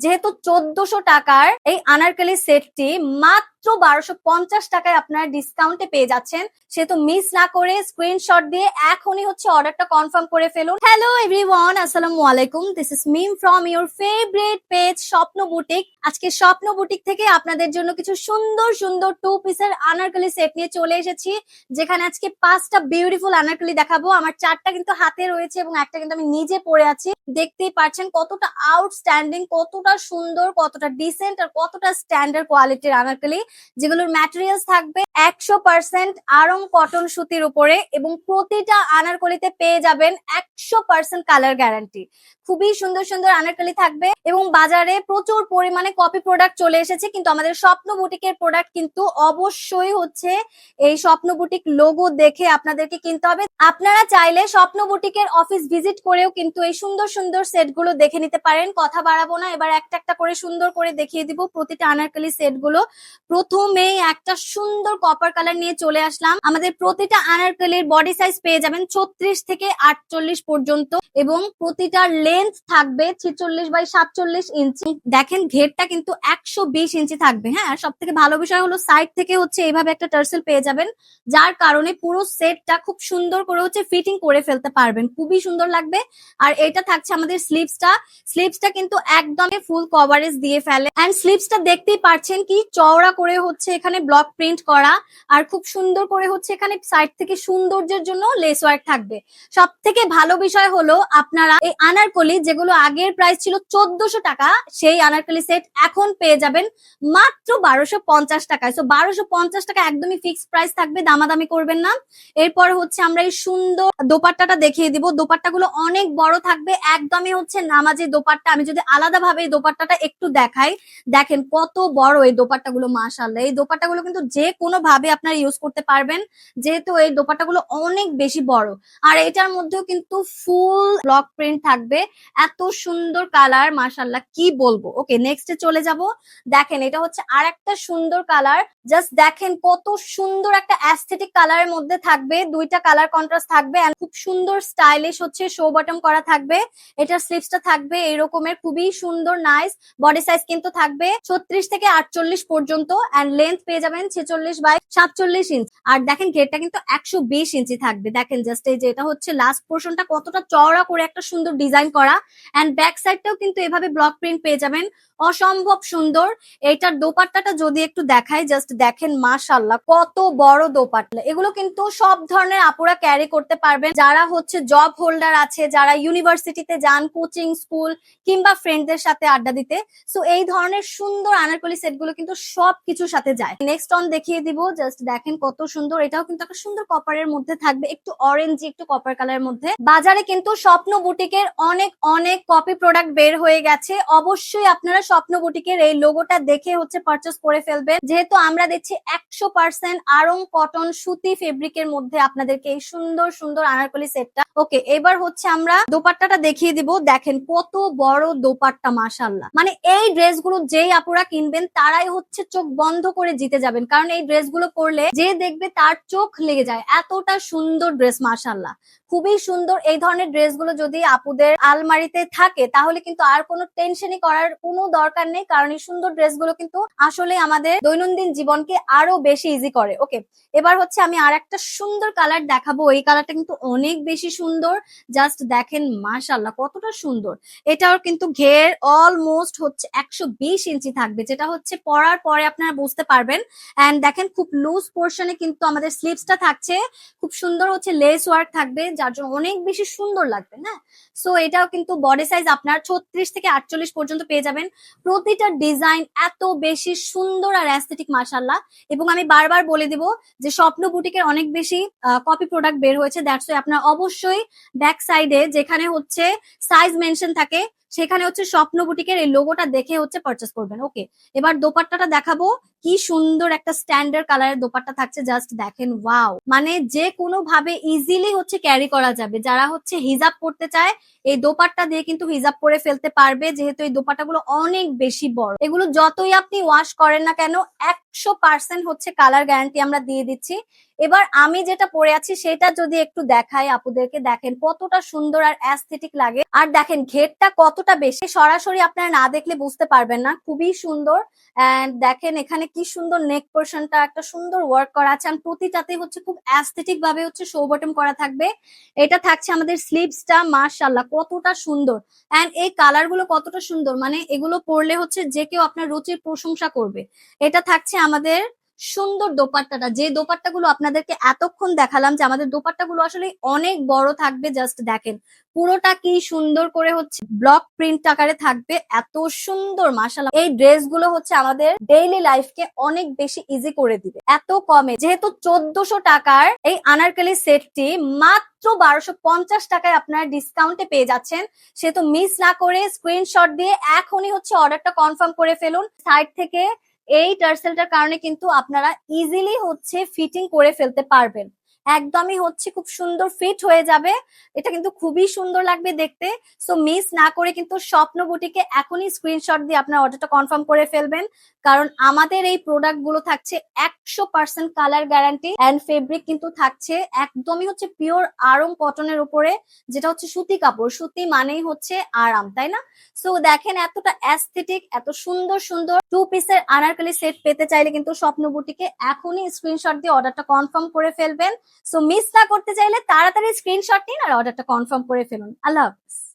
যেহেতু 1400 টাকার এই আনারকলি সেটটি মাত্র 1250 টাকায় আপনারা ডিসকাউন্টে পেয়ে যাচ্ছেন, সেহেতু মিস না করে স্ক্রিনশট দিয়ে এখনই অর্ডারটা কনফার্ম করে ফেলুন। হ্যালো এভরিওয়ান, আসসালামু আলাইকুম। This is Mim from your favourite page Swapno boutique. আজকে স্বপ্ন বুটিক থেকে আপনাদের জন্য কিছু সুন্দর সুন্দর 2 পিসের আনারকলি সেট নিয়ে চলে এসেছি, যেখানে আজকে 5টা বিউটিফুল আনারকলি দেখাবো। আমার 4টা কিন্তু হাতে রয়েছে এবং একটা কিন্তু আমি নিজে পরে আছি। দেখতেই পাচ্ছেন কতটা আউটস্ট্যান্ডিং, কতটা সুন্দর, কতটা ডিসেন্ট আর কতটা স্ট্যান্ডার্ড কোয়ালিটির আনারকলি, যেগুলোর ম্যাটেরিয়ালস থাকবে 100% আড়ং কটন সুতির উপরে এবং প্রতিটা আনারকলিতে পেয়ে যাবেন 100% কালার গ্যারান্টি। খুবই সুন্দর সুন্দর আনারকলি থাকবে এবং বাজারে প্রচুর পরিমাণে কপি প্রোডাক্ট চলে এসেছে, কিন্তু আমাদের স্বপ্ন বুটিকের প্রোডাক্ট কিন্তু অবশ্যই এই স্বপ্ন বুটিক লোগো দেখে আপনাদেরকে কিনতে হবে। আপনারা চাইলে স্বপ্ন বুটিকের অফিস ভিজিট করেও কিন্তু এই সুন্দর সুন্দর সেট গুলো দেখে নিতে পারেন। কথা বাড়াবো না, এবার একটা একটা করে সুন্দর করে দেখিয়ে দিব প্রতিটা আনারকলি সেট গুলো। প্রথমেই একটা সুন্দর কপার কালার নিয়ে চলে আসলাম। আমাদের প্রতিটা আনারকলির বডি সাইজ পেয়ে যাবেন 36 থেকে 48 পর্যন্ত এবং প্রতিটার লেন্থ থাকবে 46x47 ইঞ্চি। দেখেন ঘেরটা কিন্তু 120 ইঞ্চি থাকবে। হ্যাঁ, আর সব থেকে ভালো বিষয় হলো সাইড থেকে এইভাবে একটা টার্সেল পেয়ে যাবেন, যার কারণে পুরো সেটটা খুব সুন্দর করে ফিটিং করে ফেলতে পারবেন, খুবই সুন্দর লাগবে। আর এটা থাকছে আমাদের স্লিভসটা কিন্তু একদম ফুল কভারেজ দিয়ে ফেলে। এন্ড স্লিভসটা দেখতেই পাচ্ছেন কি চওড়া করে এখানে ব্লক প্রিন্ট করা, আর খুব সুন্দর করে এখানে সাইড থেকে সৌন্দর্যের জন্য লেস ওয়ার্ক থাকবে। সব থেকে ভালো বিষয় হলো আপনারা এই আনারকলি যেগুলো আগের প্রাইস ছিল 1400 টাকা, সেই আনারকলি সেট এখন পেয়ে যাবেন মাত্র 1250 টাকায়। সো 1250 টাকা একদমই ফিক্সড প্রাইস থাকবে, দামাদামি করবেন না। এরপর আমরা এই সুন্দর দোপাট্টাটা দেখিয়ে দিব। দোপাট্টাগুলো অনেক বড় থাকবে, একদমই নামাজি দোপাট্টা। আমি যদি আলাদা ভাবে এই দোপাট্টাটা একটু দেখাই, দেখেন কত বড় এই দোপাট্টাগুলো। মাশাআল্লাহ, এই দোপাট্টাগুলো কিন্তু যে কোনো ভাবে আপনারা ইউজ করতে পারবেন, যেহেতু এই দোপাট্টাগুলো অনেক বেশি বড়। আর এটার মধ্যেও কিন্তু ফুল ব্লক প্রিন্ট থাকবে, এত সুন্দর কালার, মাশাআল্লাহ কি বলবো। ওকে, নেক্সটে চলে যাব। দেখেন এটা আর একটা সুন্দর কালার, জাস্ট দেখেন কত সুন্দর একটা অ্যাস্থেটিক কালারের মধ্যে থাকবে। দুইটা কালার কন্ট্রাস্ট থাকবে, খুব সুন্দর স্টাইলিশ শো বটম করা থাকবে। এটার স্লিভসটা থাকবে এরকমের, খুবই সুন্দর নাইস। বডি সাইজ কিন্তু থাকবে 36 থেকে 48 পর্যন্ত এন্ড লেন্থ পেয়ে যাবেন 46x47 ইঞ্চি। আর দেখেন ঘেরটা কিন্তু 120 ইঞ্চি থাকবে। দেখেন জাস্ট এই যে এটা লাস্ট পোর্শনটা কতটা চওড়া করে একটা সুন্দর ডিজাইন করা, এন্ড ব্যাক সাইডটাও কিন্তু এভাবে ব্লক প্রিন্ট পেয়ে যাবেন, অসম্ভব সুন্দর। এইটার দোপাট্টাটা যদি একটু দেখাই, জাস্ট দেখেন মাশাআল্লাহ কত বড় দোপাট্টা। এগুলো কিন্তু সব ধরনের আপুরা ক্যারি করতে পারবেন, যারা জব হোল্ডার আছে, যারা ইউনিভার্সিটিতে যান, কোচিং স্কুল কিংবা ফ্রেন্ডদের সাথে আড্ডা দিতে। সো এই ধরনের সুন্দর আনারকলি সেট গুলো কিন্তু সবকিছুর সাথে যায়। নেক্সট অন দেখিয়ে দিব, জাস্ট দেখেন কত সুন্দর। এটাও কিন্তু একটা সুন্দর কপারের মধ্যে থাকবে, একটু অরেঞ্জ একটু কপার কালারের মধ্যে। বাজারে কিন্তু স্বপ্ন বুটিকের অনেক অনেক কপি প্রোডাক্ট বের হয়ে গেছে, অবশ্যই আপনারা স্বপ্ন বুটিকের এই লোগোটা দেখে পারচেজ করে ফেলবেন, যেহেতু আমরা দিচ্ছি 100% আড়ং কটন সুতি ফেব্রিকের মধ্যে আপনাদেরকে এই সুন্দর সুন্দর আনারকলি সেটটা। ওকে, এবার আমরা দোপাট্টাটা দেখিয়ে দিব। দেখেন কত বড় দোপাট্টা, মাশাআল্লাহ। মানে এই ড্রেসগুলো যেই আপুরা কিনবেন তারাই চোখ বন্ধ করে জিতে যাবেন, কারণ এই ড্রেসগুলো পরলে যে দেখবে তার চোখ লেগে যায়, এতটা সুন্দর ড্রেস, মাশাআল্লাহ খুবই সুন্দর। এই ধরনের ড্রেসগুলো যদি আপুদের আলমারিতে থাকে তাহলে কিন্তু আর কোনো টেনশনই করার কোনো দরকার নেই, কারণ এই সুন্দর ড্রেসগুলো কিন্তু আসলে আমাদের দৈনন্দিন জীবনকে আরো বেশি ইজি করে। ওকে, এবার আমি আর একটা সুন্দর কালার দেখাবো। এই কালারটা কিন্তু অনেক বেশি সুন্দর, জাস্ট দেখেন মাশাআল্লাহ কতটা সুন্দর। এটাও কিন্তু ঘের অলমোস্ট 120 ইঞ্চি থাকবে, যেটা পরার পরে আপনারা বুঝতে পারবেন। এন্ড দেখেন খুব লুজ পোর্শনে কিন্তু আমাদের স্লিভসটা থাকছে, খুব সুন্দর লেস ওয়ার্ক থাকবে, যার জন্য অনেক বেশি সুন্দর লাগবে। হ্যাঁ, সো এটাও কিন্তু বডি সাইজ আপনার 36 থেকে 48 পর্যন্ত পেয়ে যাবেন। প্রতিটা ডিজাইন এত বেশি সুন্দর আর অ্যাস্থেটিক, মাশাআল্লাহ। এবং আমি বারবার বলে দিব যে স্বপ্ন বুটিকের অনেক বেশি কপি প্রোডাক্ট বের হয়েছে, দ্যাটস ওয়াই আপনারা অবশ্যই ব্যাক সাইডে যেখানে সাইজ মেনশন থাকে সেখানে স্বপ্ন বুটিকের এই লোগোটা দেখে পারচেজ করবেন। ওকে, এবার দোপাট্টাটা দেখাবো। কি সুন্দর একটা স্ট্যান্ডার্ড কালারের দোপাট্টা থাকছে, জাস্ট দেখেন ওয়াও। মানে যে কোনো ভাবে ইজিলি হচ্ছে ক্যারি করা যাবে। যারা হচ্ছে হিজাব পড়তে চায় এই দোপাট্টা দিয়ে কিন্তু হিজাব পরে ফেলতে পারবে, যেহেতু এই দোপাট্টাগুলো অনেক বেশি বড়। এগুলো যতই আপনি ওয়াশ করেন না কেন 100% হচ্ছে কালার গ্যারান্টি আমরা দিয়ে দিচ্ছি। এবার আমি যেটা পরে আছি সেটা যদি একটু দেখাই আপুদেরকে, দেখেন কতটা সুন্দর আর অ্যাস্থেটিক লাগে। আর দেখেন ঘেরটা কতটা বেশি, সরাসরি আপনারা না দেখলে বুঝতে পারবেন না, খুবই সুন্দর। এন্ড দেখেন এখানে কি সুন্দর নেক পোর্শনটা একটা সুন্দর ওয়ার্ক করা আছে, আর প্রতিটাতে হচ্ছে খুব অ্যাস্থেটিক ভাবে হচ্ছে শো বটম করা থাকবে। এটা থাকছে আমাদের স্লিভসটা, মাশাআল্লাহ কতটা সুন্দর। এন্ড এই কালার গুলো কতটা সুন্দর, মানে এগুলো পরলে হচ্ছে যে কেউ আপনার রুচির প্রশংসা করবে। এটা থাকছে আমাদের সুন্দর দোপাট্টাটা, যে দোপাট্টাগুলো আপনাদেরকে এতক্ষণ দেখালাম যে আমাদের দোপাট্টাগুলো আসলে অনেক বড় থাকবে। জাস্ট দেখেন পুরোটা কি সুন্দর করে হচ্ছে ব্লক প্রিন্ট আকারে থাকবে, এত সুন্দর মাশাআল্লাহ। এই ড্রেসগুলো হচ্ছে আমাদের ডেইলি লাইফকে অনেক বেশি ইজি করে দিবে এত কমে। যেহেতু 1400 টাকার এই আনারকলি সেটটি মাত্র 1250 টাকায় আপনারা ডিসকাউন্টে পেয়ে যাচ্ছেন, সেহেতু মিস না করে স্ক্রিনশট দিয়ে এখনই হচ্ছে অর্ডারটা কনফার্ম করে ফেলুন। সাইড থেকে এই টার্সেলটার কারণে কিন্তু আপনারা ইজিলি হচ্ছে ফিটিং করে ফেলতে পারবেন, একদমই হচ্ছে খুব সুন্দর ফিট হয়ে যাবে। এটা কিন্তু খুবই সুন্দর লাগবে দেখতে। সো মিস না করে কিন্তু স্বপ্ন বুটিকে এখনই স্ক্রিনশট দিয়ে আপনার অর্ডারটা কনফার্ম করে ফেলবেন, কারণ আমাদের এই প্রোডাক্ট গুলো থাকছে 100% কালার গ্যারান্টি এন্ড ফেব্রিক কিন্তু থাকছে একদমই হচ্ছে পিওর আরং কটনের উপরে, যেটা হচ্ছে সুতি কাপড়। সুতি মানেই হচ্ছে আরাম, তাই না? সো দেখেন এতটা অ্যাস্থেটিক, এত সুন্দর সুন্দর 2 পিসের আনারকলি সেট পেতে চাইলে কিন্তু স্বপ্ন বুটিকে এখনই স্ক্রিনশট দিয়ে অর্ডারটা কনফার্ম করে ফেলবেন। সো মিস না করতে চাইলে তাড়াতাড়ি স্ক্রিনশট নিন আর অর্ডারটা কনফার্ম করে ফেলুন। আল্লাহ হাফেজ।